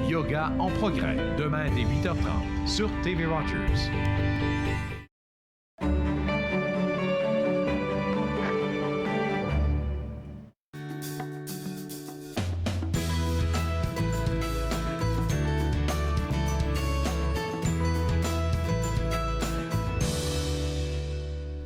Yoga en progrès, demain dès 8h30 sur TV Rogers.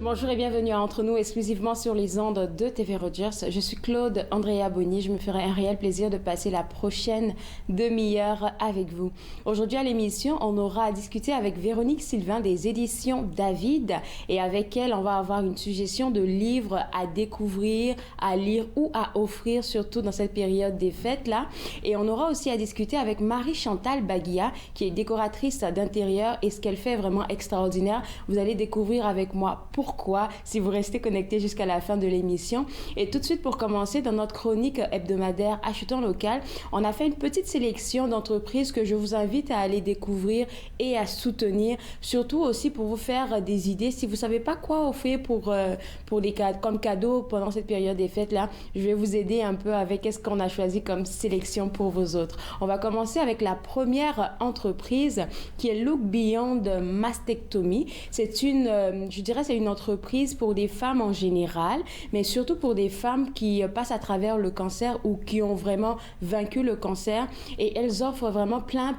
Bonjour et bienvenue à Entre nous, exclusivement sur les ondes de TV Rogers. Je suis Claude Andrea Bonny. Je me ferai un réel plaisir de passer la prochaine demi-heure avec vous. Aujourd'hui à l'émission, on aura à discuter avec Véronique Sylvain des éditions David. Et avec elle, on va avoir une suggestion de livres à découvrir, à lire ou à offrir, surtout dans cette période des fêtes-là. Et on aura aussi à discuter avec Marie-Chantal Baguia, qui est décoratrice d'intérieur. Et ce qu'elle fait est vraiment extraordinaire. Vous allez découvrir avec moi pourquoi, si vous restez connectés jusqu'à la fin de l'émission. Et tout de suite, pour commencer, dans notre chronique hebdomadaire Achetons local, on a fait une petite sélection d'entreprises que je vous invite à aller découvrir et à soutenir, surtout aussi pour vous faire des idées. Si vous savez pas quoi offrir pour comme cadeau pendant cette période des fêtes-là, je vais vous aider un peu avec ce qu'on a choisi comme sélection pour vos autres. On va commencer avec la première entreprise qui est Look Beyond Mastectomy. C'est une entreprise pour des femmes en général, mais surtout pour des femmes qui passent à travers le cancer ou qui ont vraiment vaincu le cancer. Et elles offrent vraiment plein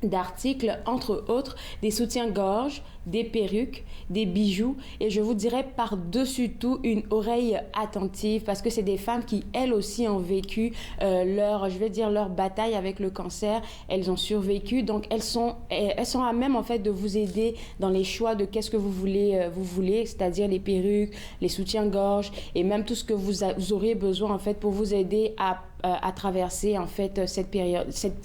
d'articles, entre autres des soutiens-gorge, des perruques, des bijoux, et je vous dirais par-dessus tout une oreille attentive, parce que c'est des femmes qui elles aussi ont vécu leur bataille avec le cancer. Elles ont survécu, donc elles sont à même en fait de vous aider dans les choix de qu'est-ce que vous voulez, c'est-à-dire les perruques, les soutiens-gorge et même tout ce que vous aurez besoin en fait pour vous aider à traverser en fait cette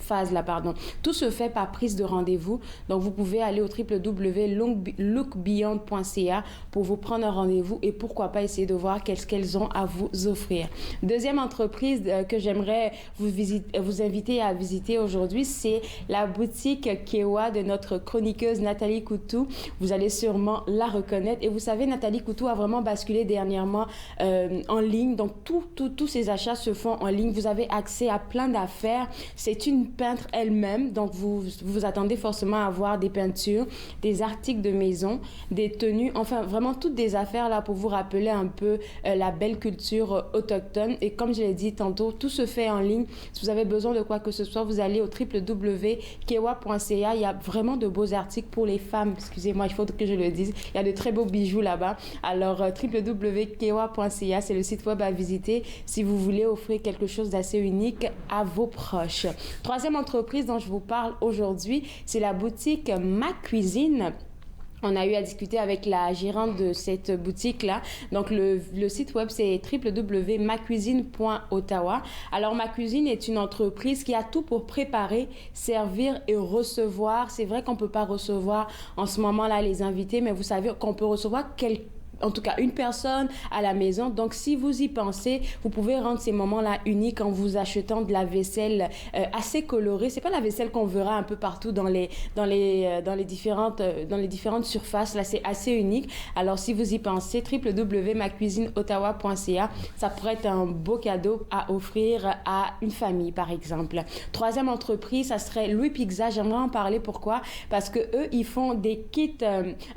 phase-là, pardon. Tout se fait par prise de rendez-vous. Donc vous pouvez aller au www.lookbeyond.ca pour vous prendre un rendez-vous et pourquoi pas essayer de voir qu'est-ce qu'elles ont à vous offrir. Deuxième entreprise que j'aimerais vous inviter à visiter aujourd'hui, c'est la boutique Kewa de notre chroniqueuse Nathalie Coutou. Vous allez sûrement la reconnaître et vous savez, Nathalie Coutou a vraiment basculé dernièrement en ligne. Donc tous ses achats se font en ligne. Vous avez accès à plein d'affaires. C'est une peintre elle-même, donc vous attendez forcément à avoir des peintures, des articles de maison, des tenues, enfin vraiment toutes des affaires là pour vous rappeler un peu la belle culture autochtone. Et comme je l'ai dit tantôt, tout se fait en ligne. Si vous avez besoin de quoi que ce soit, vous allez au www.kewa.ca. Il y a vraiment de beaux articles pour les femmes. Excusez-moi, il faut que je le dise. Il y a de très beaux bijoux là-bas. Alors www.kewa.ca, c'est le site web à visiter si vous voulez offrir quelque chose d'assez unique à vos proches. Troisième entreprise dont je vous parle aujourd'hui, c'est la boutique Ma Cuisine. On a eu à discuter avec la gérante de cette boutique-là. Donc, le site web, c'est www.macuisine.ottawa. Alors, Ma Cuisine est une entreprise qui a tout pour préparer, servir et recevoir. C'est vrai qu'on peut pas recevoir en ce moment-là les invités, mais vous savez qu'on peut recevoir en tout cas une personne à la maison. Donc si vous y pensez, vous pouvez rendre ces moments-là uniques en vous achetant de la vaisselle assez colorée. C'est pas la vaisselle qu'on verra un peu partout dans les différentes surfaces. Là, c'est assez unique. Alors si vous y pensez, www.macuisineottawa.ca, ça pourrait être un beau cadeau à offrir à une famille, par exemple. Troisième entreprise, ça serait Louis Pizza. J'aimerais en parler. Pourquoi? Parce que eux, ils font des kits,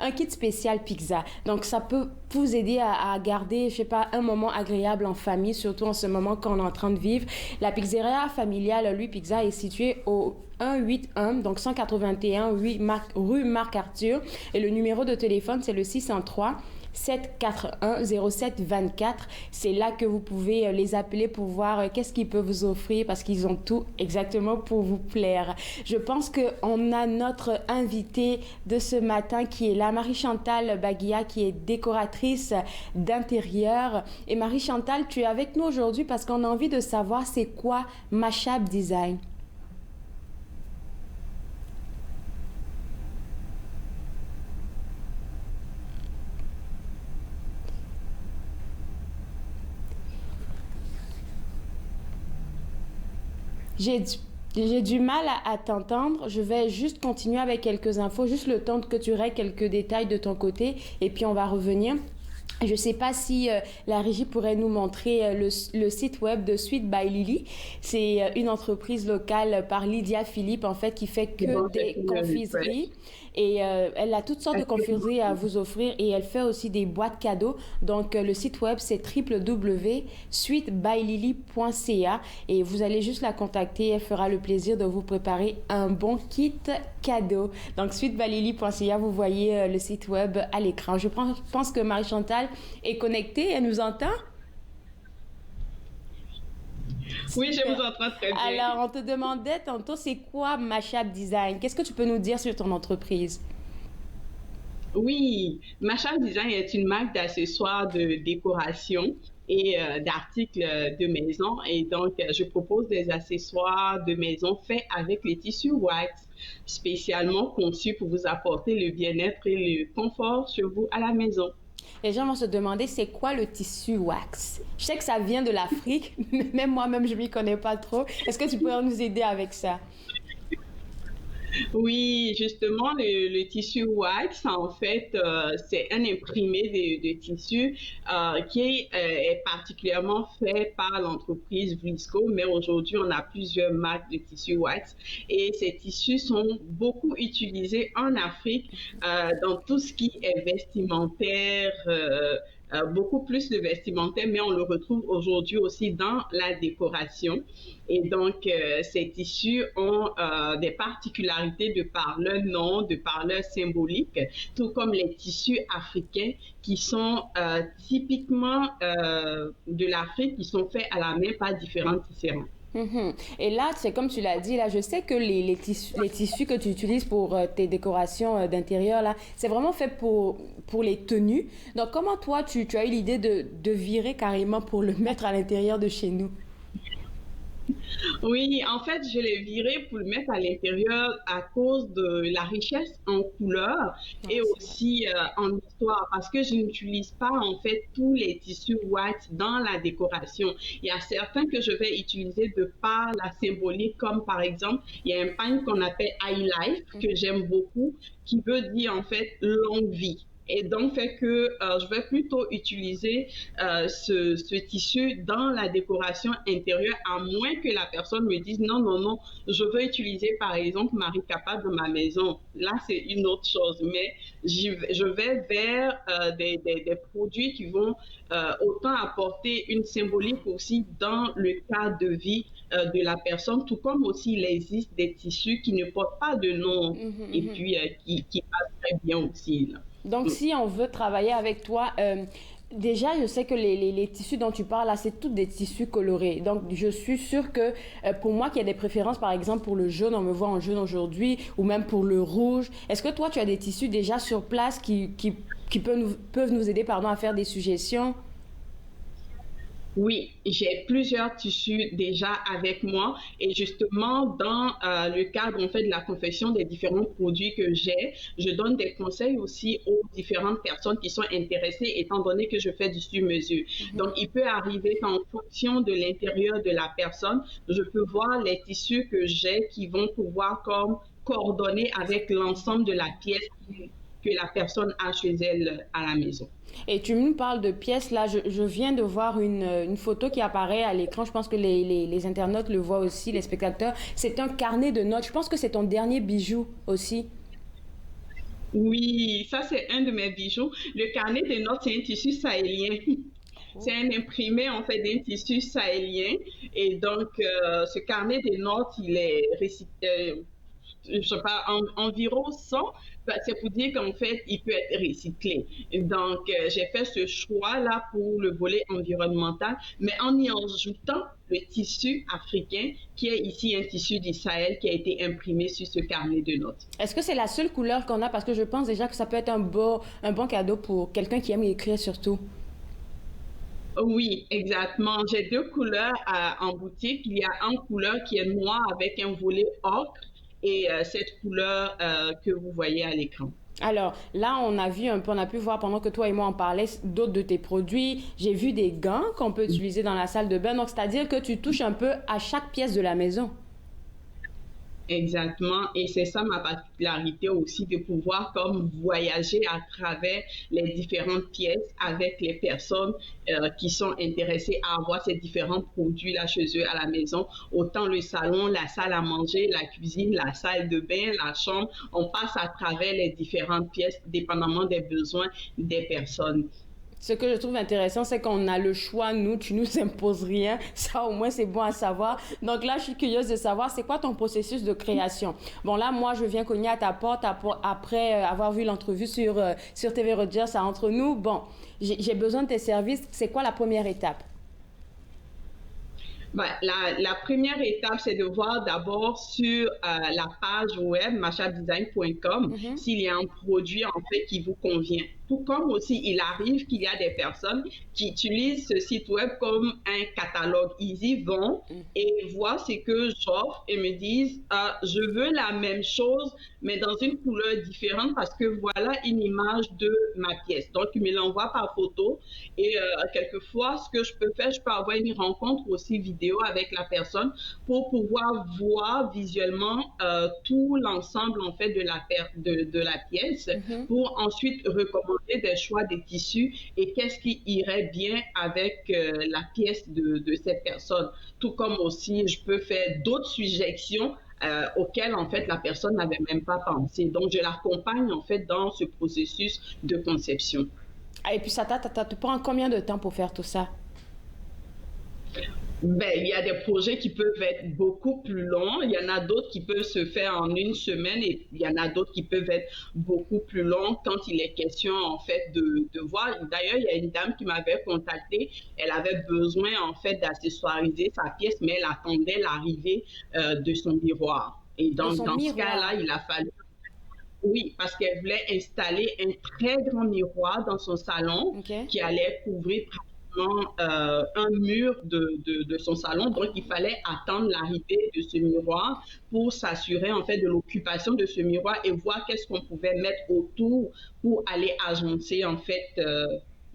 un kit spécial pizza. Donc ça peut vous aider à garder, je sais pas, un moment agréable en famille, surtout en ce moment qu'on est en train de vivre. La pizzeria familiale Louis Pizza est située au 181, donc 181 rue Marc-Arthur. Et le numéro de téléphone, c'est le 603 741 0724. C'est là que vous pouvez les appeler pour voir qu'est-ce qu'ils peuvent vous offrir, parce qu'ils ont tout exactement pour vous plaire. Je pense qu'on a notre invitée de ce matin qui est là, Marie-Chantal Baguia, qui est décoratrice d'intérieur. Et Marie-Chantal, tu es avec nous aujourd'hui parce qu'on a envie de savoir c'est quoi Mashup Design. J'ai du mal à t'entendre. Je vais juste continuer avec quelques infos, juste le temps que tu règles quelques détails de ton côté et puis on va revenir. Je ne sais pas si la régie pourrait nous montrer le site web de Sweet by Lily. C'est une entreprise locale par Lydia Philippe, en fait, qui fait que des confiseries. Et elle a toutes sortes de confiseries à vous offrir et elle fait aussi des boîtes cadeaux. Donc, le site web, c'est www.sweetbylily.ca et vous allez juste la contacter. Elle fera le plaisir de vous préparer un bon kit cadeau. Donc, sweetbylily.ca, vous voyez le site web à l'écran. Je pense que Marie-Chantal est connectée. Elle nous entend? Oui, je vous entends très bien. Alors, on te demandait tantôt, c'est quoi Mashup Design? Qu'est-ce que tu peux nous dire sur ton entreprise? Oui, Mashup Design est une marque d'accessoires de décoration et d'articles de maison. Et donc, je propose des accessoires de maison faits avec les tissus wax, spécialement conçus pour vous apporter le bien-être et le confort chez vous à la maison. Les gens vont se demander c'est quoi le tissu wax. Je sais que ça vient de l'Afrique, mais même moi-même je m'y connais pas trop. Est-ce que tu pourrais nous aider avec ça? Oui, justement, le tissu wax, en fait, c'est un imprimé de tissu qui est particulièrement fait par l'entreprise Vlisco, mais aujourd'hui, on a plusieurs marques de tissu wax et ces tissus sont beaucoup utilisés en Afrique dans tout ce qui est vestimentaire. Beaucoup plus de vestimentaire, mais on le retrouve aujourd'hui aussi dans la décoration. Et donc, ces tissus ont des particularités de par leur nom, de par leur symbolique, tout comme les tissus africains qui sont typiquement de l'Afrique, qui sont faits à la main par différents tisserands. Et là, c'est comme tu l'as dit, là, je sais que les tissus que tu utilises pour tes décorations d'intérieur, là, c'est vraiment fait pour les tenues. Donc, comment toi, tu as eu l'idée de virer carrément pour le mettre à l'intérieur de chez nous? Oui, en fait, je l'ai viré pour le mettre à l'intérieur à cause de la richesse en couleurs et aussi en histoire, parce que je n'utilise pas en fait tous les tissus wax dans la décoration. Il y a certains que je vais utiliser de par la symbolique, comme par exemple, il y a un pagne qu'on appelle High Life que j'aime beaucoup, qui veut dire en fait longue vie. Et donc, fait que je vais plutôt utiliser ce tissu dans la décoration intérieure, à moins que la personne me dise non, non, non, je veux utiliser par exemple Marie Capa dans ma maison. Là, c'est une autre chose. Mais je vais vers des produits qui vont autant apporter une symbolique aussi dans le cadre de vie de la personne, tout comme aussi il existe des tissus qui ne portent pas de nom et puis qui passent très bien aussi, là. Donc, si on veut travailler avec toi, déjà, je sais que les tissus dont tu parles là, c'est tous des tissus colorés. Donc, je suis sûre que pour moi, qui a des préférences, par exemple, pour le jaune, on me voit en jaune aujourd'hui, ou même pour le rouge. Est-ce que toi, tu as des tissus déjà sur place qui peuvent nous aider, pardon, à faire des suggestions? Oui, j'ai plusieurs tissus déjà avec moi et justement dans le cadre en fait de la confection des différents produits que j'ai, je donne des conseils aussi aux différentes personnes qui sont intéressées étant donné que je fais du sur-mesure. Donc il peut arriver qu'en fonction de l'intérieur de la personne, je peux voir les tissus que j'ai qui vont pouvoir comme coordonner avec l'ensemble de la pièce que la personne a chez elle à la maison. Et tu me parles de pièces, là, je viens de voir une photo qui apparaît à l'écran, je pense que les internautes le voient aussi, les spectateurs. C'est un carnet de notes, je pense que c'est ton dernier bijou aussi. Oui, ça c'est un de mes bijoux. Le carnet de notes, c'est un tissu sahélien. C'est un imprimé en fait d'un tissu sahélien. Et donc, ce carnet de notes, il est je sais pas, environ 100. C'est pour dire qu'en fait, il peut être recyclé. Donc, j'ai fait ce choix-là pour le volet environnemental, mais en y ajoutant le tissu africain, qui est ici un tissu du Sahel qui a été imprimé sur ce carnet de notes. Est-ce que c'est la seule couleur qu'on a? Parce que je pense déjà que ça peut être un bon cadeau pour quelqu'un qui aime écrire surtout. Oui, exactement. J'ai deux couleurs en boutique. Il y a une couleur qui est noire avec un volet ocre et cette couleur que vous voyez à l'écran. Alors là, on a vu un peu, on a pu voir pendant que toi et moi on parlait d'autres de tes produits. J'ai vu des gants qu'on peut utiliser dans la salle de bain. Donc, c'est-à-dire que tu touches un peu à chaque pièce de la maison. Exactement, et c'est ça ma particularité aussi, de pouvoir comme voyager à travers les différentes pièces avec les personnes qui sont intéressées à avoir ces différents produits là chez eux à la maison, autant le salon, la salle à manger, la cuisine, la salle de bain, la chambre, on passe à travers les différentes pièces dépendamment des besoins des personnes. Ce que je trouve intéressant, c'est qu'on a le choix, nous, tu nous imposes rien. Ça, au moins, c'est bon à savoir. Donc là, je suis curieuse de savoir, c'est quoi ton processus de création? Bon, là, moi, je viens cogner à ta porte après avoir vu l'entrevue sur TV Rogers, ça entre nous. Bon, j'ai besoin de tes services. C'est quoi la première étape? Ben, la première étape, c'est de voir d'abord sur la page web machabdesign.com Mhm. s'il y a un produit en fait qui vous convient. Tout comme aussi, il arrive qu'il y a des personnes qui utilisent ce site web comme un catalogue. Ils y vont et voient ce que j'offre et me disent, je veux la même chose, mais dans une couleur différente parce que voilà une image de ma pièce. Donc, ils me l'envoient par photo et quelquefois, ce que je peux faire, je peux avoir une rencontre aussi vidéo avec la personne pour pouvoir voir visuellement tout l'ensemble en fait de la pièce Mhm. pour ensuite recommander des choix de tissus et qu'est-ce qui irait bien avec la pièce de cette personne. Tout comme aussi, je peux faire d'autres suggestions auxquelles en fait la personne n'avait même pas pensé. Donc, je l'accompagne en fait dans ce processus de conception. Ah, et puis, ça te prend combien de temps pour faire tout ça? Ben, il y a des projets qui peuvent être beaucoup plus longs, il y en a d'autres qui peuvent se faire en une semaine et il y en a d'autres qui peuvent être beaucoup plus longs quand il est question en fait de voir. D'ailleurs, il y a une dame qui m'avait contacté, elle avait besoin en fait d'accessoiriser sa pièce, mais elle attendait l'arrivée de son miroir. Et De donc, son dans ce cas-là, miroir. il a fallu, oui, parce qu'elle voulait installer un très grand miroir dans son salon OK? qui allait couvrir pratiquement un mur de son salon. Donc, il fallait attendre l'arrivée de ce miroir pour s'assurer en fait de l'occupation de ce miroir et voir qu'est-ce qu'on pouvait mettre autour pour aller agencer en fait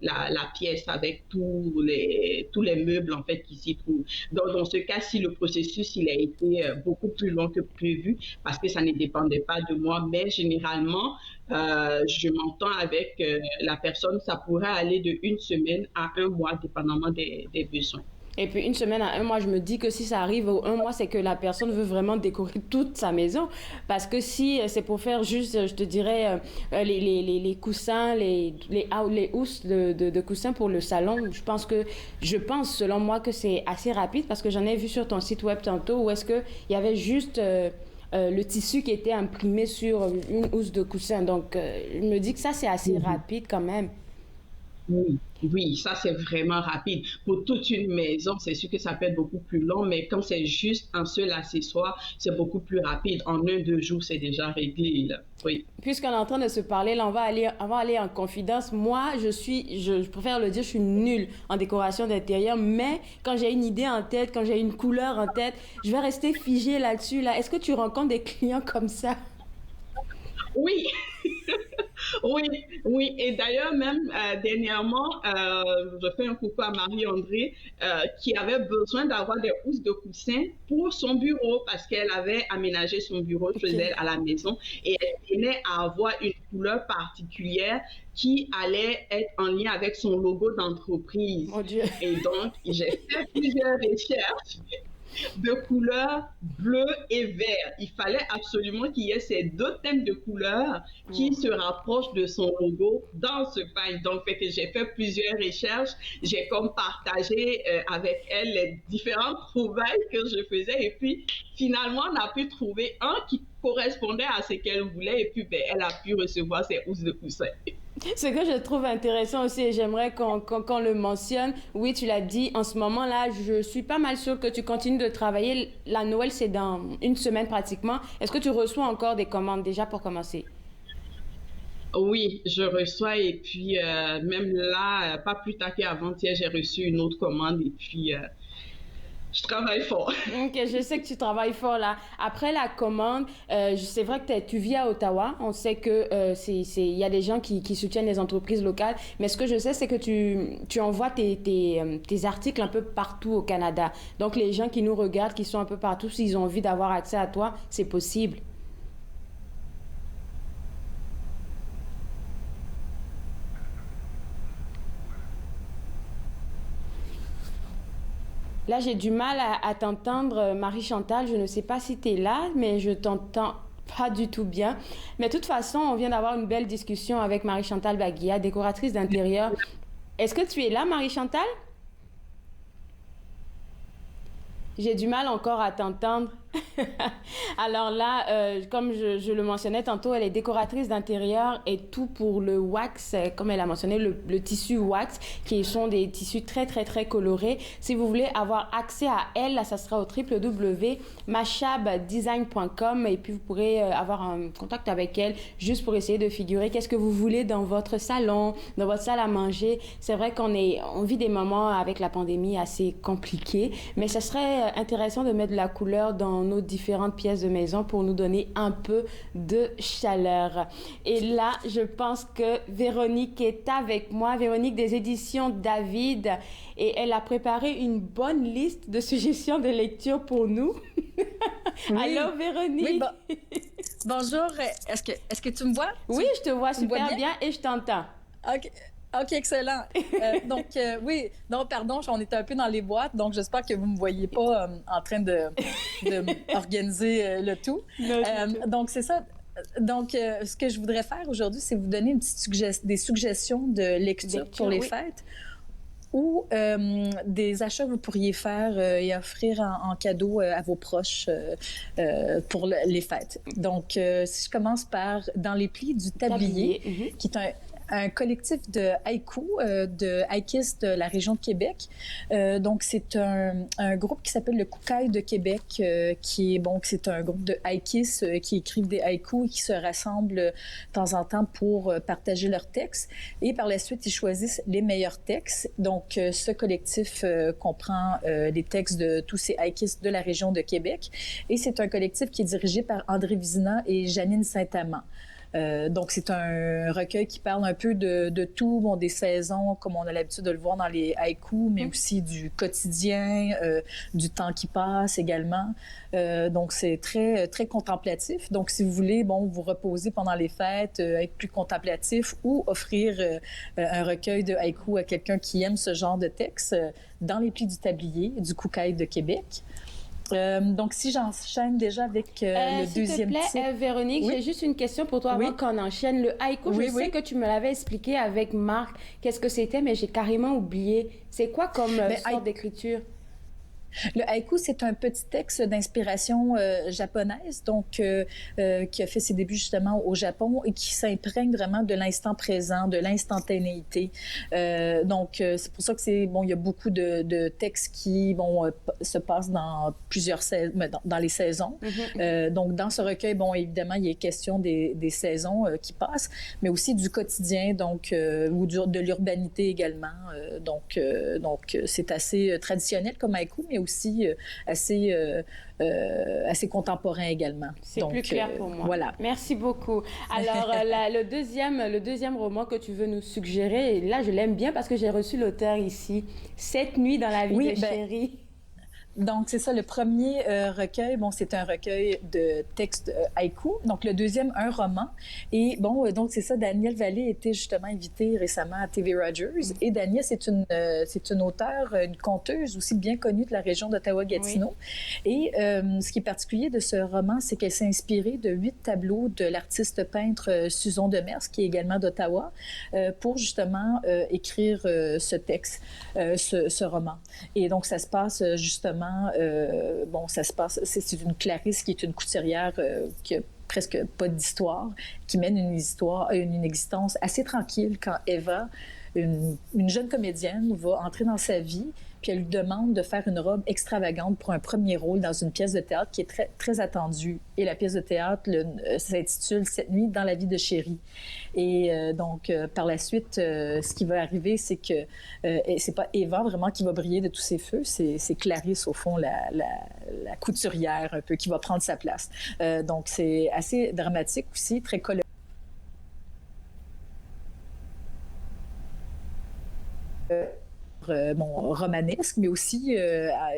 la pièce avec tous les meubles en fait qui s'y trouvent. Donc, dans ce cas-ci, le processus il a été beaucoup plus long que prévu parce que ça ne dépendait pas de moi, mais généralement, je m'entends avec la personne, ça pourrait aller de une semaine à un mois, dépendamment des besoins. Et puis une semaine à un mois, je me dis que si ça arrive au un mois, c'est que la personne veut vraiment décorer toute sa maison. Parce que si c'est pour faire juste, je te dirais, les coussins, les housses de coussins pour le salon, je pense selon moi que c'est assez rapide parce que j'en ai vu sur ton site web tantôt où est-ce qu'il y avait juste le tissu qui était imprimé sur une housse de coussin. Donc, je me dis que ça, c'est assez Mhm. rapide quand même. Oui, oui, ça c'est vraiment rapide. Pour toute une maison, c'est sûr que ça peut être beaucoup plus long, mais quand c'est juste un seul accessoire, c'est beaucoup plus rapide. En un, deux jours, c'est déjà réglé, là. Oui. Puisqu'on est en train de se parler, là, on va aller en confidence. Moi, je préfère le dire, je suis nulle en décoration d'intérieur, mais quand j'ai une idée en tête, quand j'ai une couleur en tête, je vais rester figée là-dessus, là. Est-ce que tu rencontres des clients comme ça? Oui, oui, oui. Et d'ailleurs, même dernièrement, je fais un coucou à Marie-André qui avait besoin d'avoir des housses de coussin pour son bureau parce qu'elle avait aménagé son bureau chez Ok. elle à la maison et elle tenait à avoir une couleur particulière qui allait être en lien avec son logo d'entreprise. Mon Dieu. Et donc, j'ai fait plusieurs recherches de couleurs bleu et vert. Il fallait absolument qu'il y ait ces deux thèmes de couleurs qui se rapprochent de son logo dans ce pagne. Donc, fait que j'ai fait plusieurs recherches. J'ai comme partagé avec elle les différentes trouvailles que je faisais. Et puis, finalement, on a pu trouver un qui correspondait à ce qu'elle voulait. Et puis, ben, elle a pu recevoir ses housses de coussin. Ce que je trouve intéressant aussi, et j'aimerais qu'on le mentionne, oui, tu l'as dit, en ce moment-là, je suis pas mal sûre que tu continues de travailler. La Noël, c'est dans une semaine pratiquement. Est-ce que tu reçois encore des commandes déjà pour commencer? Oui, je reçois et puis même là, pas plus tard qu'avant-hier, j'ai reçu une autre commande et puis Je travaille fort. Ok, je sais que tu travailles fort là. Après la commande, c'est vrai que tu vis à Ottawa. On sait que il y a des gens qui soutiennent les entreprises locales. Mais ce que je sais, c'est que tu envoies tes articles un peu partout au Canada. Donc les gens qui nous regardent, qui sont un peu partout, s'ils ont envie d'avoir accès à toi, c'est possible. Là, j'ai du mal à t'entendre, Marie-Chantal. Je ne sais pas si tu es là, mais je t'entends pas du tout bien. Mais de toute façon, on vient d'avoir une belle discussion avec Marie-Chantal Baguia, décoratrice d'intérieur. Est-ce que tu es là, Marie-Chantal? J'ai du mal encore à t'entendre. Alors là, comme je le mentionnais tantôt, elle est décoratrice d'intérieur et tout pour le wax, comme elle a mentionné, le tissu wax, qui sont des tissus très, très, très colorés. Si vous voulez avoir accès à elle, là, ça sera au www.mashabdesign.com et puis vous pourrez avoir un contact avec elle juste pour essayer de figurer qu'est-ce que vous voulez dans votre salon, dans votre salle à manger. C'est vrai on vit des moments avec la pandémie assez compliqués, mais ça serait intéressant de mettre de la couleur dans nos différentes pièces de maison pour nous donner un peu de chaleur. Et là, je pense que Véronique est avec moi, Véronique des éditions David, et elle a préparé une bonne liste de suggestions de lecture pour nous. Oui. Allô, Véronique? Oui, bonjour. Est-ce que tu me vois? Oui, je te vois Tu me vois super bien et je t'entends. OK. OK, excellent. Oui, non, pardon, on était un peu dans les boîtes, donc j'espère que vous ne me voyez pas en train de organiser le tout. Donc, c'est ça. Donc, ce que je voudrais faire aujourd'hui, c'est vous donner une petite des suggestions de lecture pour les fêtes ou des achats que vous pourriez faire et offrir en cadeau à vos proches pour les fêtes. Donc, si je commence par Dans les plis du tablier. Qui est un collectif de haïkus, de haïkistes de la région de Québec. Donc, c'est un groupe qui s'appelle le Koukaï de Québec, c'est un groupe de haïkistes qui écrivent des haïkus et qui se rassemblent de temps en temps pour partager leurs textes. Et par la suite, ils choisissent les meilleurs textes. Donc, ce collectif comprend les textes de tous ces haïkistes de la région de Québec. Et c'est un collectif qui est dirigé par André Vizina et Janine Saint-Amand. Donc, c'est un recueil qui parle un peu de tout, des saisons, comme on a l'habitude de le voir dans les haïkus, mais aussi du quotidien, du temps qui passe également. Donc, c'est très, très contemplatif. Donc, si vous voulez, vous reposer pendant les fêtes, être plus contemplatif ou offrir un recueil de haïkus à quelqu'un qui aime ce genre de texte, Dans les plis du tablier, du Koukaï de Québec. Donc, si j'enchaîne déjà avec le deuxième titre. S'il te plaît, Véronique, j'ai juste une question pour toi avant qu'on enchaîne. Le haïku, je sais que tu me l'avais expliqué avec Marc, qu'est-ce que c'était, mais j'ai carrément oublié. C'est quoi comme sorte d'écriture? Le haïku, c'est un petit texte d'inspiration japonaise, donc qui a fait ses débuts justement au Japon et qui s'imprègne vraiment de l'instant présent, de l'instantanéité. Donc, c'est pour ça que il y a beaucoup de textes qui se passent dans plusieurs dans les saisons. Donc, dans ce recueil, évidemment, il est question des saisons qui passent, mais aussi du quotidien, donc ou de l'urbanité également. Donc, c'est assez traditionnel comme haïku, mais aussi assez contemporain également. C'est plus clair pour moi. Voilà. Merci beaucoup. Alors, le deuxième roman que tu veux nous suggérer, et là, je l'aime bien parce que j'ai reçu l'auteur ici, Cette nuit dans la vie de Chérie. Donc, c'est ça, le premier recueil, c'est un recueil de textes haïkus. Donc, le deuxième, un roman. Et donc, c'est ça, Danielle Vallée était justement invitée récemment à TV Rogers. Et Danielle, c'est une auteure, une conteuse aussi bien connue de la région d'Ottawa-Gatineau. Et ce qui est particulier de ce roman, c'est qu'elle s'est inspirée de 8 tableaux de l'artiste peintre Suzon Demers, qui est également d'Ottawa, pour justement écrire ce texte, ce roman. Et donc, ça se passe justement c'est une Clarisse qui est une couturière qui a presque pas d'histoire, qui mène une existence assez tranquille quand Eva, une jeune comédienne, va entrer dans sa vie. puis elle lui demande de faire une robe extravagante pour un premier rôle dans une pièce de théâtre qui est très, très attendue. Et la pièce de théâtre s'intitule « Cette nuit dans la vie de Chéri ». Et donc, par la suite, ce qui va arriver, c'est que c'est pas Eva vraiment qui va briller de tous ses feux, c'est Clarisse, au fond, la couturière un peu, qui va prendre sa place. Donc, c'est assez dramatique aussi, très coloré. Romanesque, mais aussi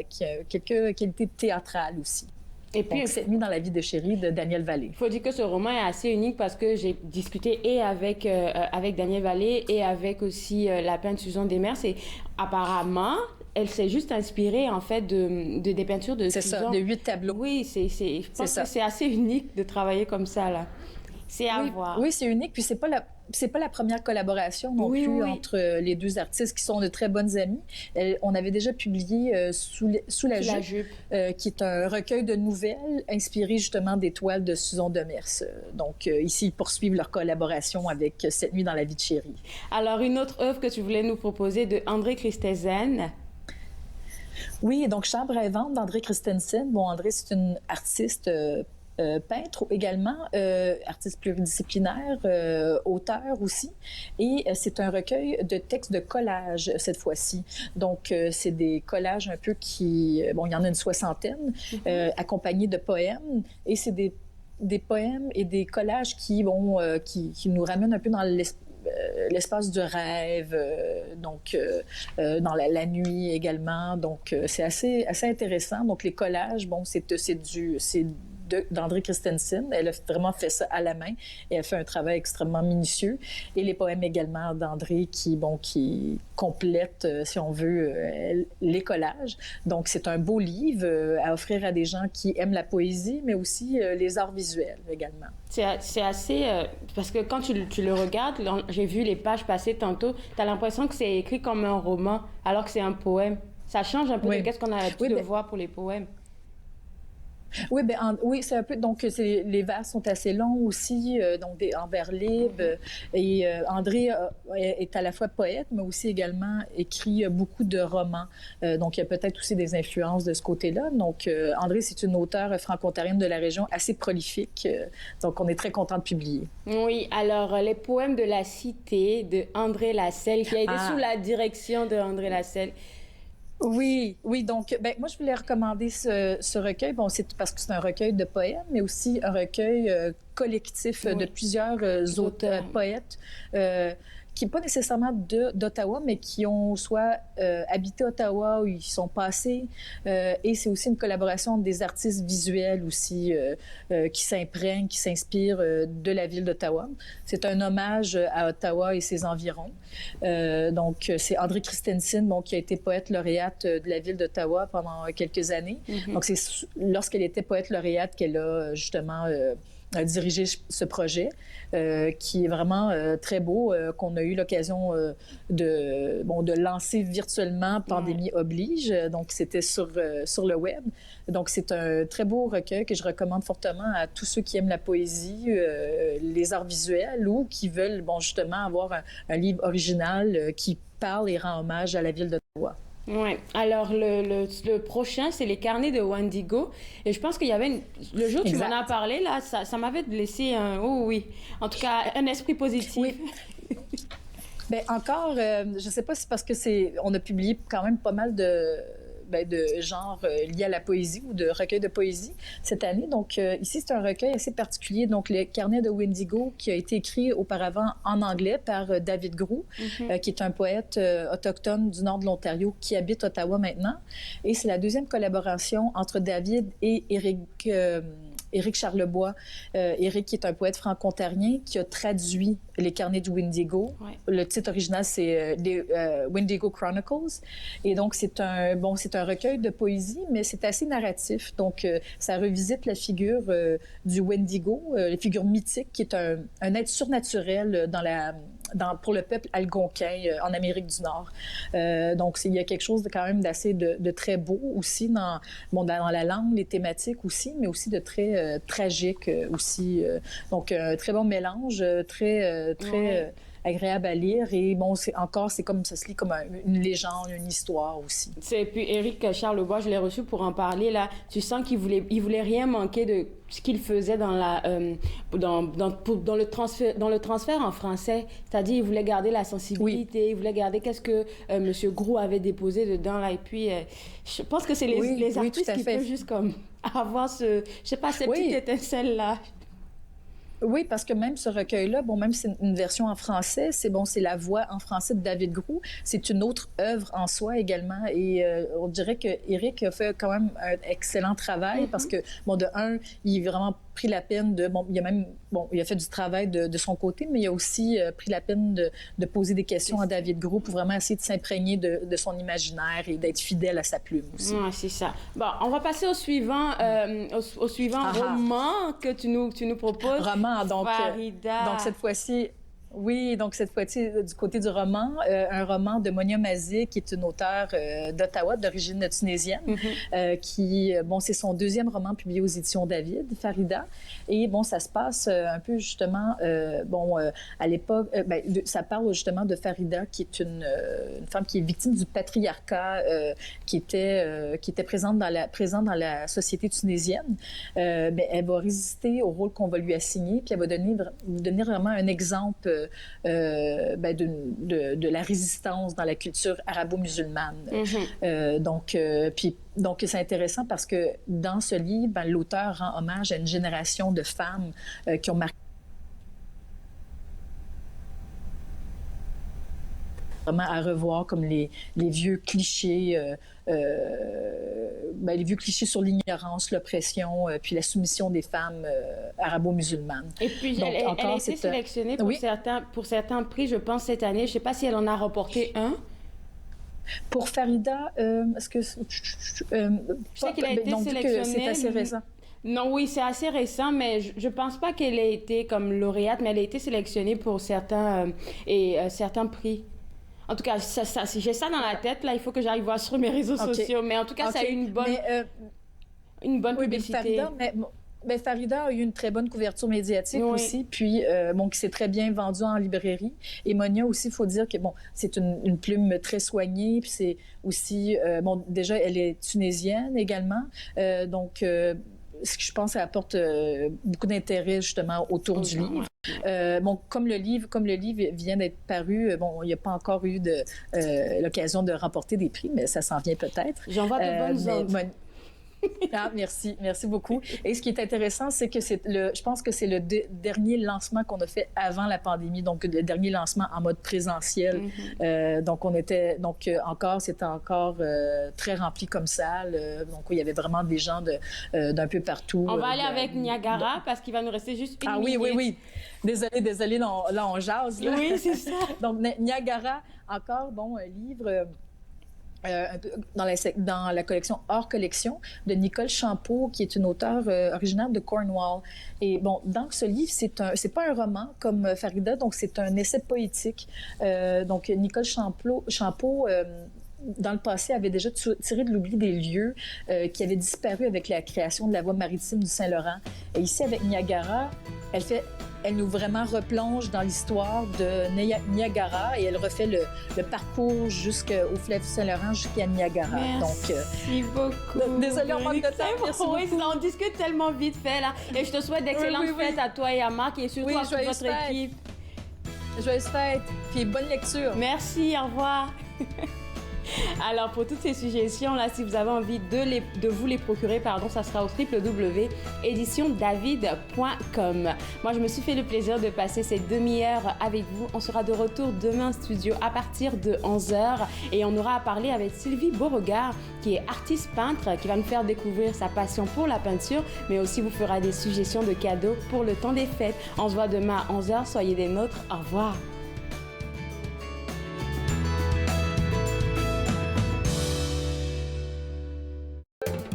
qui a quelques qualités théâtrales aussi. Et puis, donc, Cette nuit dans la vie de Chéri de Daniel Vallée. Il faut dire que ce roman est assez unique parce que j'ai discuté et avec Daniel Vallée et avec aussi la peintre Susan Demers. Et apparemment, elle s'est juste inspirée, en fait, des peintures de Susan. C'est ça, de 8 tableaux. Oui, je pense que c'est assez unique de travailler comme ça, là. C'est à voir. Oui, c'est unique. Puis c'est pas la première collaboration non plus entre les deux artistes qui sont de très bonnes amies. On avait déjà publié Sous la jupe. Qui est un recueil de nouvelles inspiré justement des toiles de Susan Demers. Donc ici, ils poursuivent leur collaboration avec Cette nuit dans la vie de Chéri. Alors, une autre œuvre que tu voulais nous proposer de André Christensen. Oui, donc Chambre à vendre d'André Christensen. Bon, André, c'est une artiste peintre également, artiste pluridisciplinaire, auteur aussi. Et c'est un recueil de textes de collage cette fois-ci. Donc, c'est des collages un peu qui... Bon, il y en a une soixantaine, accompagnés de poèmes. Et c'est des poèmes et des collages qui nous ramènent un peu dans l'espace du rêve, donc dans la nuit également. Donc, c'est assez intéressant. Donc, les collages, bon, c'est d'André Christensen. Elle a vraiment fait ça à la main et elle fait un travail extrêmement minutieux. Et les poèmes également d'André qui complètent, si on veut, les collages. Donc, c'est un beau livre à offrir à des gens qui aiment la poésie, mais aussi les arts visuels également. C'est assez... parce que quand tu le regardes, j'ai vu les pages passer tantôt, tu as l'impression que c'est écrit comme un roman, alors que c'est un poème. Ça change un peu de ce qu'on a l'habitude de voir pour les poèmes. Oui, c'est un peu. Donc, les vers sont assez longs aussi, donc en vers libres. Et André est à la fois poète, mais aussi également écrit beaucoup de romans. Donc, il y a peut-être aussi des influences de ce côté-là. Donc, André, c'est une auteure franco-ontarienne de la région assez prolifique. Donc, on est très content de publier. Oui, alors, les poèmes de la cité de André Lasselle, qui a été sous la direction de André Lasselle. Oui, donc, moi, je voulais recommander ce recueil. Bon, c'est parce que c'est un recueil de poèmes, mais aussi un recueil collectif de plusieurs auteurs, poètes, qui n'est pas nécessairement d'Ottawa, mais qui ont soit habité Ottawa ou ils sont passés. Et c'est aussi une collaboration entre des artistes visuels aussi qui s'imprègnent, qui s'inspirent de la ville d'Ottawa. C'est un hommage à Ottawa et ses environs. Donc, c'est André Christensen, qui a été poète lauréate de la ville d'Ottawa pendant quelques années. Donc, c'est lorsqu'elle était poète lauréate qu'elle a justement dirigé ce projet qui est vraiment très beau, qu'on a eu l'occasion de lancer virtuellement, pandémie oblige. Donc, c'était sur le web. Donc, c'est un très beau recueil que je recommande fortement à tous ceux qui aiment la poésie, les arts visuels ou qui veulent, justement, avoir un livre original qui parle et rend hommage à la ville d'Ottawa. Oui. Alors, le prochain, c'est les carnets de Wendigo. Et je pense qu'il y avait... Le jour où tu m'en as parlé, là, ça m'avait laissé en tout cas, un esprit positif. Oui. Encore, je ne sais pas si parce que on a publié quand même pas mal de genre liés à la poésie ou de recueils de poésie cette année. Donc, ici, c'est un recueil assez particulier. Donc, les carnets de Wendigo, qui a été écrit auparavant en anglais par David Groux, qui est un poète autochtone du nord de l'Ontario qui habite Ottawa maintenant. Et c'est la deuxième collaboration entre David et Éric Charlebois. Éric, qui est un poète franco-ontarien, qui a traduit les carnets de Wendigo. Ouais. Le titre original, c'est Wendigo Chronicles. Et donc, c'est un recueil de poésie, mais c'est assez narratif. Donc, ça revisite la figure du Wendigo, la figure mythique, qui est un être surnaturel pour le peuple algonquin en Amérique du Nord. Donc, il y a quelque chose quand même d'assez de très beau aussi dans la langue, les thématiques aussi, mais aussi de très tragique aussi. Donc, un très bon mélange, très agréable à lire. Et bon, c'est comme ça se lit comme une légende, une histoire aussi. Et puis Éric Charlebois, je l'ai reçu pour en parler là. Tu sens qu'il voulait rien manquer de ce qu'il faisait dans le transfert en français. C'est-à-dire, il voulait garder la sensibilité, il voulait garder qu'est-ce que Monsieur Groux avait déposé dedans là. Et puis, je pense que c'est les artistes qui peuvent juste comme avoir cette petite étincelle là. Oui, parce que même ce recueil-là, bon, même si c'est une version en français, c'est la voix en français de David Groux. C'est une autre œuvre en soi également. Et on dirait que Éric a fait quand même un excellent travail parce que, bon, de un, il a vraiment pris la peine il a fait du travail de son côté, mais il a aussi pris la peine de poser des questions à David Groux pour vraiment essayer de s'imprégner de son imaginaire et d'être fidèle à sa plume aussi. Ouais, c'est ça. Bon, on va passer au suivant roman que tu nous proposes. Roman, donc Farida. Donc cette fois-ci, du côté du roman, un roman de Monia Mazzi, qui est une auteure d'Ottawa, d'origine tunisienne, qui, bon, c'est son deuxième roman publié aux éditions David, Farida. Et bon, ça se passe un peu justement, à l'époque, ça parle justement de Farida, qui est une femme qui est victime du patriarcat, qui était présente dans la société tunisienne. Mais elle va résister au rôle qu'on va lui assigner, puis elle va devenir vraiment un exemple de la résistance dans la culture arabo-musulmane. Donc, c'est intéressant parce que dans ce livre, l'auteur rend hommage à une génération de femmes qui ont marqué vraiment à revoir comme les vieux clichés, les vieux clichés sur l'ignorance, l'oppression, puis la soumission des femmes arabo-musulmanes. Et puis, elle a été sélectionnée pour certains prix, je pense, cette année. Je ne sais pas si elle en a remporté un. Pour Farida, est-ce que... je sais qu'elle a été sélectionnée. C'est assez récent. Non, oui, c'est assez récent, mais je pense pas qu'elle ait été comme lauréate, mais elle a été sélectionnée pour certains prix. En tout cas, j'ai ça dans la tête, là, il faut que j'arrive voir sur mes réseaux sociaux. Mais en tout cas, ça a eu une bonne publicité. Mais Farida a eu une très bonne couverture médiatique aussi, puis qui s'est très bien vendue en librairie. Et Monia aussi, il faut dire que c'est une plume très soignée, puis c'est aussi, déjà, elle est tunisienne également, donc je pense qu'elle apporte beaucoup d'intérêt justement autour du livre. Comme le livre vient d'être paru, il n'y a pas encore eu l'occasion de remporter des prix, mais ça s'en vient peut-être. J'envoie de bonnes ondes. Merci beaucoup. Et ce qui est intéressant, c'est que je pense que c'est le dernier lancement qu'on a fait avant la pandémie, donc le dernier lancement en mode présentiel. C'était encore très rempli comme salle. Donc il y avait vraiment des gens d'un peu partout. On va aller avec Niagara parce qu'il va nous rester juste une minute. Oui. Désolée, là on jase. Là. Oui, c'est ça. Donc Niagara, encore, un livre... dans la collection Hors Collection de Nicole Champeau, qui est une auteure originaire de Cornwall. Et dans ce livre, c'est pas un roman comme Farida, donc c'est un essai poétique. Donc Nicole Champeau dans le passé, avait déjà tiré de l'oubli des lieux qui avaient disparu avec la création de la voie maritime du Saint-Laurent. Et ici, avec Niagara, elle nous vraiment replonge dans l'histoire de Niagara et elle refait le parcours jusqu'au fleuve Saint-Laurent jusqu'à Niagara. Merci beaucoup. Désolée, on manque de temps. Merci beaucoup. Oui, on discute tellement vite fait, là. Et je te souhaite d'excellentes fêtes à toi et à Marc et surtout à toute votre équipe. Joyeuses fêtes, puis bonne lecture. Merci, au revoir. Alors, pour toutes ces suggestions, là, si vous avez envie de vous les procurer, ça sera au www.editiondavid.com. Moi, je me suis fait le plaisir de passer cette demi-heure avec vous. On sera de retour demain en studio à partir de 11h et on aura à parler avec Sylvie Beauregard, qui est artiste peintre, qui va nous faire découvrir sa passion pour la peinture, mais aussi vous fera des suggestions de cadeaux pour le temps des fêtes. On se voit demain à 11h. Soyez des nôtres. Au revoir.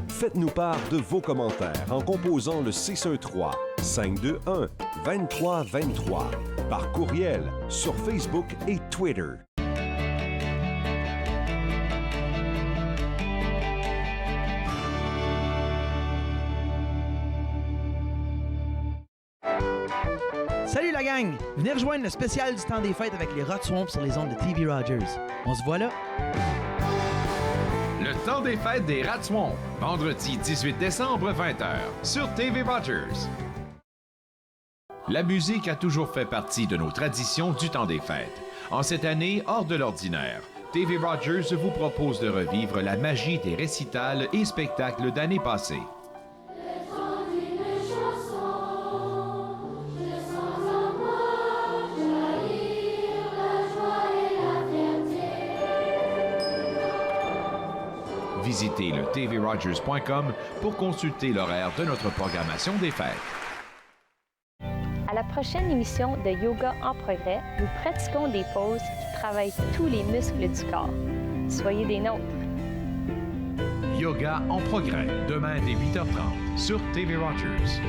Faites-nous part de vos commentaires en composant le 613-521-2323 par courriel sur Facebook et Twitter. Salut la gang! Venez rejoindre le spécial du temps des fêtes avec les Rot Swamp sur les ondes de TV Rogers. On se voit là! Le temps des fêtes des Ratswamp, vendredi 18 décembre 20h, sur TV Rogers. La musique a toujours fait partie de nos traditions du temps des fêtes. En cette année, hors de l'ordinaire, TV Rogers vous propose de revivre la magie des récitals et spectacles d'années passées. Visitez le tvrogers.com pour consulter l'horaire de notre programmation des fêtes. À la prochaine émission de Yoga en progrès, nous pratiquons des poses qui travaillent tous les muscles du corps. Soyez des nôtres. Yoga en progrès, demain dès 8h30 sur TV Rogers.